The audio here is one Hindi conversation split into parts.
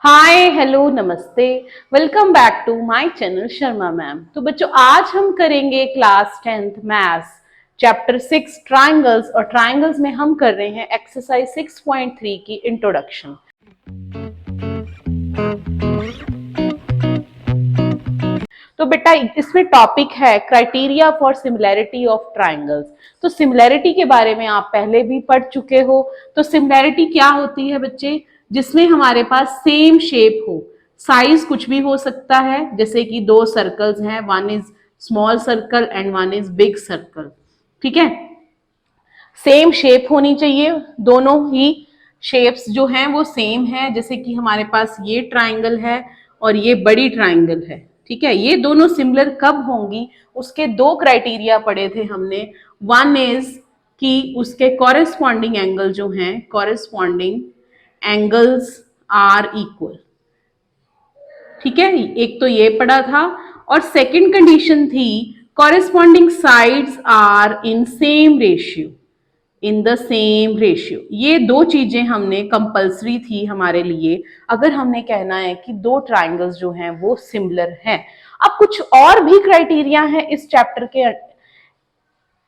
हाय हेलो नमस्ते। Welcome back to my channel Sharma ma'am. तो बच्चों आज हम करेंगे class 10th maths chapter 6 triangles और ट्रायंगल्स में हम कर रहे हैं एक्सरसाइज 6.3 की इंट्रोडक्शन। तो बेटा इसमें टॉपिक है criteria for similarity of triangles. तो सिमिलैरिटी के बारे में आप पहले भी पढ़ चुके हो। तो सिमिलैरिटी क्या होती है बच्चे? जिसमें हमारे पास सेम शेप हो, साइज कुछ भी हो सकता है, जैसे कि दो सर्कल्स हैं, one is small circle and one is big circle. ठीक है, सेम शेप होनी चाहिए, दोनों ही शेप्स जो हैं वो सेम है। जैसे कि हमारे पास ये ट्राइंगल है और ये बड़ी ट्राइंगल है। ठीक है, ये दोनों सिमिलर कब होंगी? उसके दो क्राइटेरिया पढ़े थे हमने। वन इज कि उसके कॉरेस्पॉन्डिंग एंगल जो हैं, कॉरेस्पॉन्डिंग एंगल्स आर इक्वल। ठीक है, एक तो ये पढ़ा था। और सेकंड कंडीशन थी corresponding sides are in same ratio, in the same ratio. ये दो चीजें हमने कंपल्सरी थी हमारे लिए, अगर हमने कहना है कि दो ट्राइंगल्स जो हैं वो सिमिलर हैं। अब कुछ और भी क्राइटेरिया है इस चैप्टर के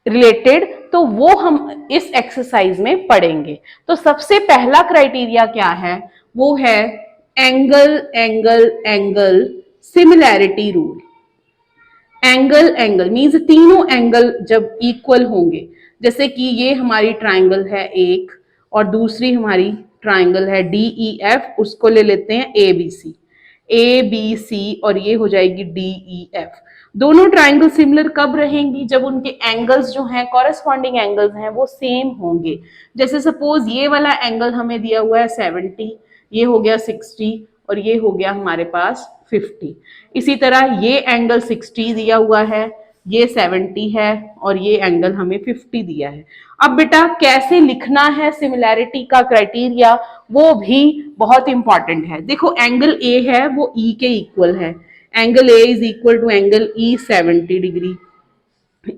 रिलेटेड, तो वो हम इस एक्सरसाइज में पढ़ेंगे। तो सबसे पहला क्राइटेरिया क्या है? वो है angle angle angle similarity rule. Angle angle means तीनों एंगल जब इक्वल होंगे, जैसे कि ये हमारी ट्राइंगल है एक और दूसरी हमारी ट्राइंगल है DEF, उसको ले लेते हैं ABC और ये हो जाएगी DEF। दोनों ट्राइंगल सिमिलर कब रहेंगी? जब उनके एंगल्स जो हैं, कॉरेस्पॉन्डिंग एंगल्स हैं, वो सेम होंगे। जैसे सपोज ये वाला एंगल हमें दिया हुआ है 70, ये हो गया 60 और ये हो गया हमारे पास 50। इसी तरह ये एंगल 60 दिया हुआ है, ये 70 है और ये एंगल हमें 50 दिया है। अब बेटा कैसे लिखना है सिमिलैरिटी का क्राइटेरिया, वो भी बहुत इंपॉर्टेंट है। देखो एंगल ए है वो ई के इक्वल है, angle A is equal to angle E 70 degree.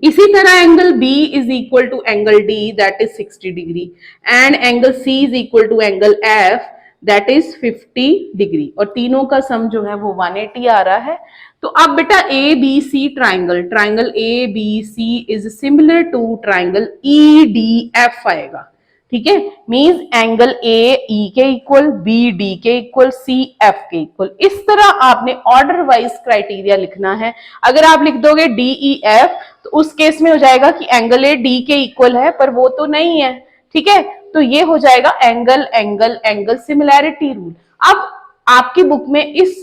इसी तरह angle B is equal to angle D that is 60 degree and angle C is equal to angle F that is 50 degree और तीनों का सम जो है वो 180 आ रहा है। तो अब बेटा ABC triangle, triangle ABC is similar to triangle EDF आएगा। ठीक है, मींस एंगल ए ई के इक्वल, बी डी के इक्वल, सी एफ के इक्वल। इस तरह आपने ऑर्डर वाइज क्राइटेरिया लिखना है। अगर आप लिख दोगे DEF तो उस केस में हो जाएगा कि एंगल ए डी के इक्वल है, पर वो तो नहीं है। ठीक है, तो ये हो जाएगा angle angle angle similarity rule. अब आपकी बुक में इस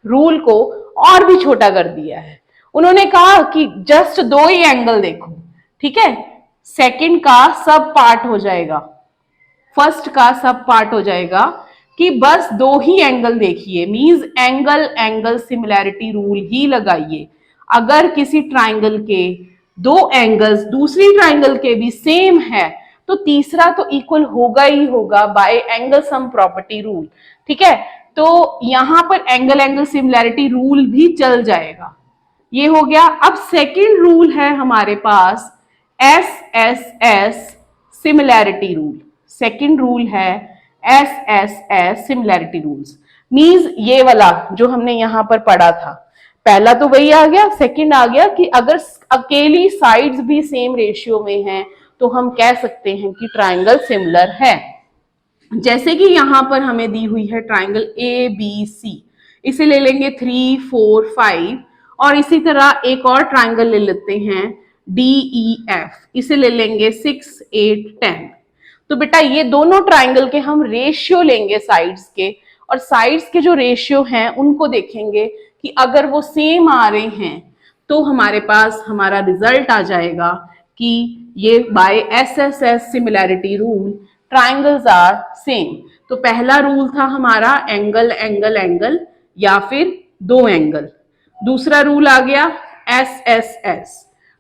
रूल को और भी छोटा कर दिया है। उन्होंने कहा कि जस्ट दो ही एंगल देखो। ठीक है, सेकंड का सब पार्ट हो जाएगा, फर्स्ट का सब पार्ट हो जाएगा कि बस दो ही एंगल देखिए, means angle angle similarity rule ही लगाइए। अगर किसी ट्राइंगल के दो एंगल्स दूसरी ट्राइंगल के भी सेम है तो तीसरा तो इक्वल होगा ही होगा bye angle sum property rule. ठीक है, तो यहां पर एंगल एंगल सिमिलैरिटी रूल भी चल जाएगा। ये हो गया। अब सेकंड रूल है हमारे पास SSS similarity rule. Second rule है SSS सिमिलैरिटी रूल्स। मींस ये वाला जो हमने यहां पर पढ़ा था, पहला तो वही आ गया, सेकंड आ गया कि अगर अकेली साइड्स भी सेम रेशियो में हैं तो हम कह सकते हैं कि ट्राइंगल सिमिलर है। जैसे कि यहां पर हमें दी हुई है ट्राइंगल ABC, इसे ले लेंगे 3 4 5 और इसी तरह एक और ट्राइंगल ले लेते हैं DEF, इसे ले लेंगे 6 8 10। तो बेटा ये दोनों ट्राइंगल के हम रेशियो लेंगे साइड्स के, और साइड्स के जो रेशियो हैं उनको देखेंगे कि अगर वो सेम आ रहे हैं तो हमारे पास हमारा रिजल्ट आ जाएगा कि ये by SSS similarity rule triangles are same. तो पहला रूल था हमारा एंगल एंगल एंगल या फिर दो एंगल। दूसरा रूल आ गया SSS,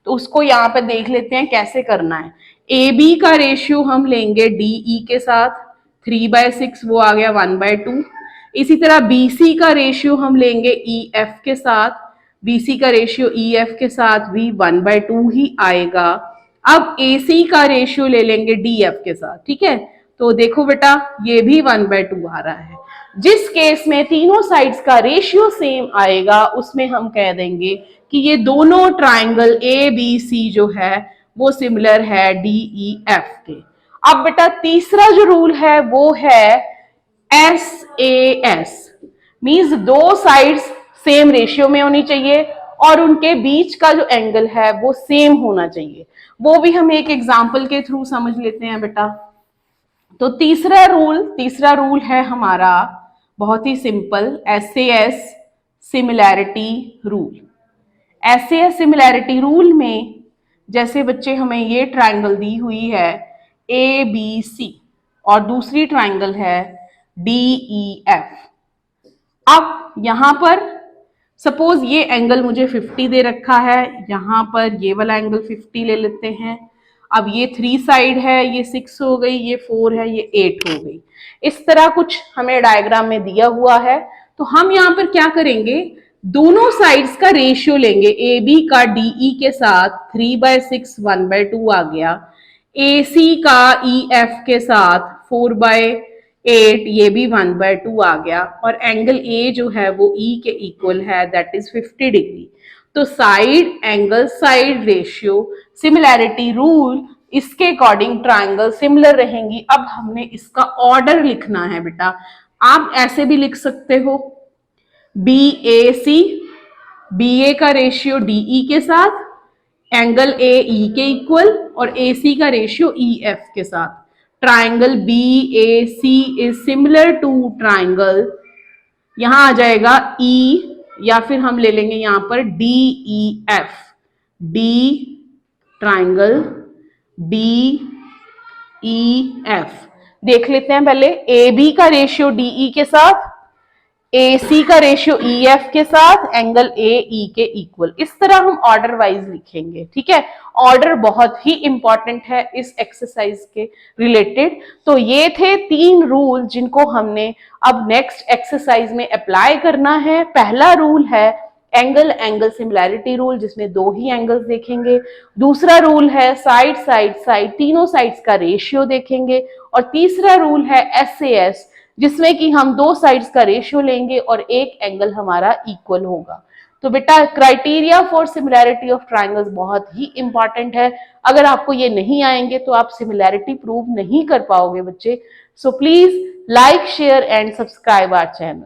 तो उसको यहाँ पे देख लेते हैं कैसे करना है। AB का रेशियो हम लेंगे DE के साथ, 3/6 वो आ गया 1/2। इसी तरह BC का रेशियो हम लेंगे EF के साथ, BC का रेशियो EF के साथ भी 1/2 ही आएगा। अब AC का रेशियो ले लेंगे DF के साथ। ठीक है, तो देखो बेटा ये भी 1/2 आ रहा है। जिस केस में तीनों साइड्स का रेशियो सेम आएगा उसमें हम कह देंगे कि ये दोनों ट्राइंगल ए बी सी जो है वो सिमिलर है डी ई एफ के। अब बेटा तीसरा जो रूल है वो है एस ए एस, मीन्स दो साइड्स सेम रेशियो में होनी चाहिए और उनके बीच का जो एंगल है वो सेम होना चाहिए। वो भी हम एक एग्जाम्पल के थ्रू समझ लेते हैं बेटा। तो तीसरा रूल है हमारा बहुत ही simple, SAS similarity rule. SAS similarity rule में जैसे बच्चे हमें ये ट्राइंगल दी हुई है ABC और दूसरी ट्राइंगल है DEF। अब यहां पर सपोज ये एंगल मुझे 50 दे रखा है, यहां पर ये वाला एंगल 50 ले लेते हैं। अब ये 3 साइड है, ये 6 हो गई, ये 4 है, ये 8 हो गई। इस तरह कुछ हमें डायग्राम में दिया हुआ है। तो हम यहाँ पर क्या करेंगे, दोनों साइड्स का रेशियो लेंगे। ए बी का DE के साथ 3/6 1/2 आ गया, AC का EF के साथ 4/8 ये भी 1/2 आ गया, और एंगल A जो है वो E के इक्वल है, दैट इज 50 डिग्री। तो side angle side ratio similarity rule, इसके अकॉर्डिंग ट्राइंगल सिमिलर रहेंगी। अब हमने इसका ऑर्डर लिखना है बेटा। आप ऐसे भी लिख सकते हो, BAC, BA का रेशियो DE के साथ, एंगल AE के इक्वल, और AC का रेशियो EF के साथ। Triangle BAC is similar to triangle, यहां आ जाएगा E, या फिर हम ले लेंगे यहां पर DEF, D ट्राइंगल DEF। देख लेते हैं पहले, AB का रेशियो DE के साथ, AC का रेशियो EF के साथ, एंगल AE के इक्वल। इस तरह हम ऑर्डर वाइज लिखेंगे, ठीक है। ऑर्डर बहुत ही इंपॉर्टेंट है इस एक्सरसाइज के रिलेटेड। तो ये थे 3 रूल जिनको हमने अब नेक्स्ट एक्सरसाइज में अप्लाई करना है। पहला रूल है एंगल एंगल सिमिलैरिटी रूल, जिसमें 2 ही एंगल्स देखेंगे। दूसरा रूल है साइड साइड साइड, तीनों साइड्स का रेशियो देखेंगे। और तीसरा रूल है SAS, जिसमें कि हम 2 साइड्स का रेशियो लेंगे और एक एंगल हमारा इक्वल होगा। तो बेटा criteria for similarity of triangles बहुत ही इंपॉर्टेंट है। अगर आपको ये नहीं आएंगे तो आप सिमिलैरिटी प्रूव नहीं कर पाओगे बच्चे। So please like, share and subscribe our channel.